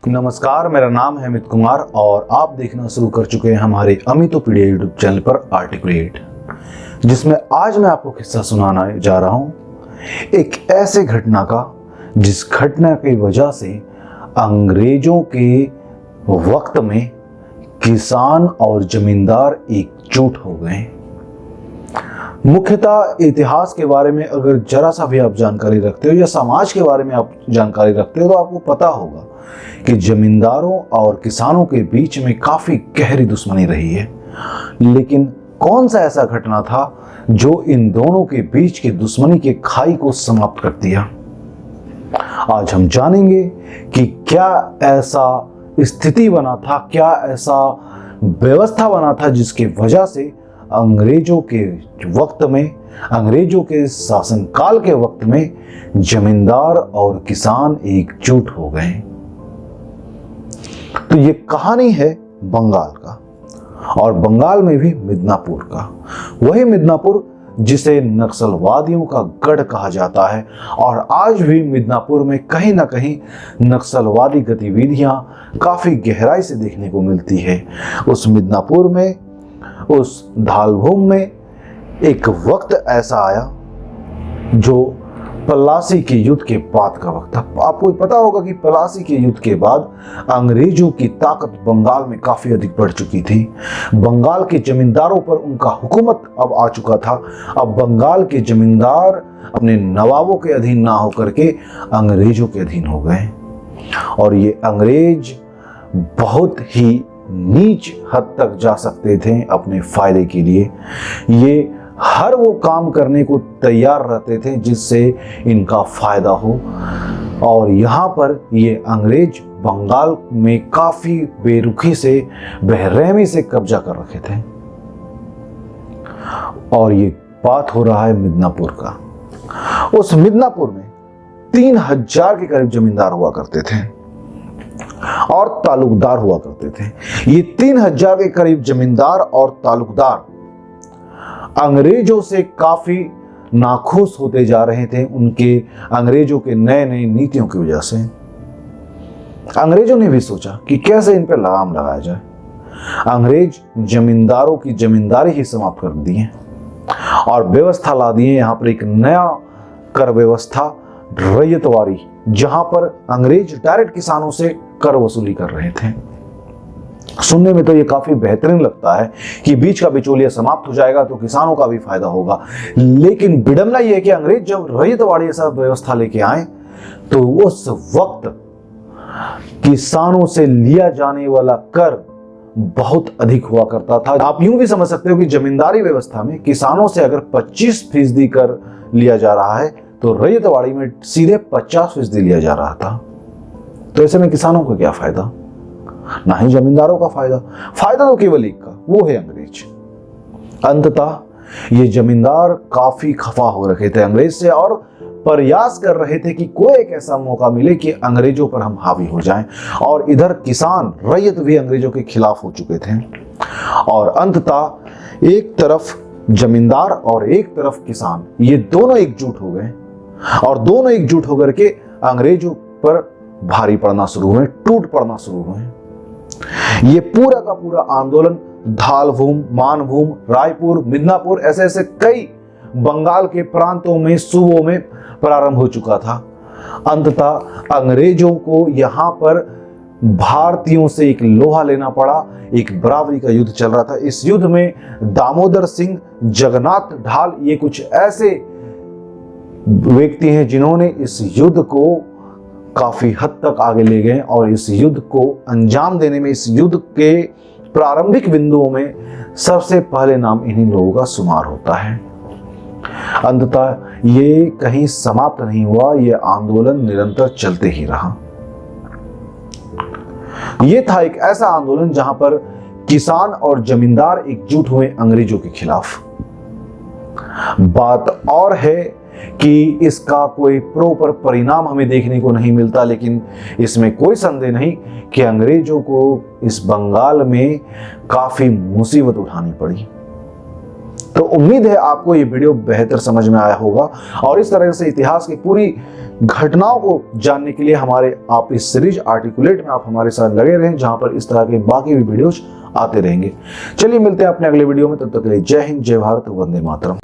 नमस्कार, मेरा नाम है अमित कुमार और आप देखना शुरू कर चुके हैं हमारे अमितोपीडिया यूट्यूब चैनल पर आर्टिकुलेट, जिसमें आज मैं आपको किस्सा सुनाना जा रहा हूं एक ऐसे घटना का जिस घटना की वजह से अंग्रेजों के वक्त में किसान और जमींदार एकजुट हो गए। मुख्यतः इतिहास के बारे में अगर जरा सा भी आप जानकारी रखते हो या समाज के बारे में आप जानकारी रखते हो तो आपको पता होगा कि जमींदारों और किसानों के बीच में काफी गहरी दुश्मनी रही है। लेकिन कौन सा ऐसा घटना था जो इन दोनों के बीच की दुश्मनी के खाई को समाप्त कर दिया? आज हम जानेंगे कि क्या ऐसा स्थिति बना था, क्या ऐसा व्यवस्था बना था जिसकी वजह से अंग्रेजों के वक्त में, अंग्रेजों के शासनकाल के वक्त में जमींदार और किसान एकजुट हो गए। तो ये कहानी है बंगाल का, और बंगाल में भी मिदनापुर का। वही मिदनापुर जिसे नक्सलवादियों का गढ़ कहा जाता है, और आज भी मिदनापुर में कहीं ना कहीं नक्सलवादी गतिविधियां काफी गहराई से देखने को मिलती है। उस मिदनापुर में, उस धालभूम में एक वक्त ऐसा आया जो पलासी के युद्ध के बाद का वक्त था। आपको पता होगा कि पलासी के युद्ध के बाद अंग्रेजों की ताकत बंगाल में काफी अधिक बढ़ चुकी थी। बंगाल के जमींदारों पर उनका हुकूमत अब आ चुका था। अब बंगाल के जमींदार अपने नवाबों के अधीन ना होकर के अंग्रेजों के अधीन हो गए, और ये अंग्रेज बहुत ही नीच हद तक जा सकते थे अपने फायदे के लिए। ये हर वो काम करने को तैयार रहते थे जिससे इनका फायदा हो, और यहाँ पर ये अंग्रेज बंगाल में काफी बेरुखी से, बेरहमी से कब्जा कर रखे थे। और ये बात हो रहा है मिदनापुर का। उस मिदनापुर में 3000 के करीब जमींदार हुआ करते थे और तालुकदार हुआ करते थे। ये 3000 के करीब जमींदार और तालुकदार अंग्रेजों से काफी नाखुश होते जा रहे थे। उनके अंग्रेजों के नए नए नीतियों की वजह से अंग्रेजों ने भी सोचा कि कैसे इन पर लगाम लगाया जाए। अंग्रेज जमींदारों की जमींदारी ही समाप्त कर दिए और व्यवस्था ला दिए यहाँ पर एक नया कर व्यवस्था, रैयतवाड़ी, जहां पर अंग्रेज डायरेक्ट किसानों से कर वसूली कर रहे थे। सुनने में तो ये काफी बेहतरीन लगता है कि बीच का बिचौलिया समाप्त हो जाएगा तो किसानों का भी फायदा होगा। लेकिन विडंबना ये है कि अंग्रेज जब रैयतवाड़ी ऐसा व्यवस्था लेके आए तो उस वक्त किसानों से लिया जाने वाला कर बहुत अधिक हुआ करता था। आप यूं भी समझ सकते हो कि जमींदारी व्यवस्था में किसानों से अगर 25% कर लिया जा रहा है तो रैयतवाड़ी में सीधे 50% लिया जा रहा था। तो ऐसे में किसानों को क्या फायदा, ना ही जमींदारों का फायदा। फायदा तो केवल एक का, वो है अंग्रेज। अंततः ये जमींदार काफी खफा हो रखे थे अंग्रेज से और प्रयास कर रहे थे कि कोई एक ऐसा मौका मिले कि अंग्रेजों पर हम हावी हो जाएं। और इधर किसान, रैयत भी अंग्रेजों के खिलाफ हो चुके थे। और अंततः एक तरफ जमींदार और एक तरफ किसान, ये दोनों एकजुट हो गए, और दोनों एकजुट होकर के अंग्रेजों पर भारी पड़ना शुरू हुए, टूट पड़ना शुरू हुए। ये पूरा का पूरा आंदोलन धालभूम, मानभूम, रायपुर, मिदनापुर, ऐसे ऐसे कई बंगाल के प्रांतों में, सूबों में प्रारंभ हो चुका था। अंततः अंग्रेजों को यहाँ पर भारतीयों से एक लोहा लेना पड़ा। एक बराबरी का युद्ध चल रहा था। इस युद्ध में दामोदर सिंह, जगन्नाथ ढाल, ये कुछ ऐसे व्यक्ति हैं जिन्होंने इस युद्ध को काफी हद तक आगे ले गए, और इस युद्ध को अंजाम देने में, इस युद्ध के प्रारंभिक बिंदुओं में सबसे पहले नाम इन्हीं लोगों का शुमार होता है। अंततः ये कहीं समाप्त नहीं हुआ, ये आंदोलन निरंतर चलते ही रहा। ये था एक ऐसा आंदोलन जहां पर किसान और जमींदार एकजुट हुए अंग्रेजों के खिलाफ। बात और है कि इसका कोई प्रॉपर परिणाम हमें देखने को नहीं मिलता, लेकिन इसमें कोई संदेह नहीं कि अंग्रेजों को इस बंगाल में काफी मुसीबत उठानी पड़ी। तो उम्मीद है आपको ये वीडियो बेहतर समझ में आया होगा और इस तरह से इतिहास की पूरी घटनाओं को जानने के लिए आप इस सीरीज आर्टिकुलेट में आप हमारे साथ लगे रहें, जहां पर इस तरह के बाकी भी वीडियोज आते रहेंगे। चलिए मिलते हैं अपने अगले वीडियो में, तब तक के लिए जय हिंद, जय भारत, वंदे मातरम।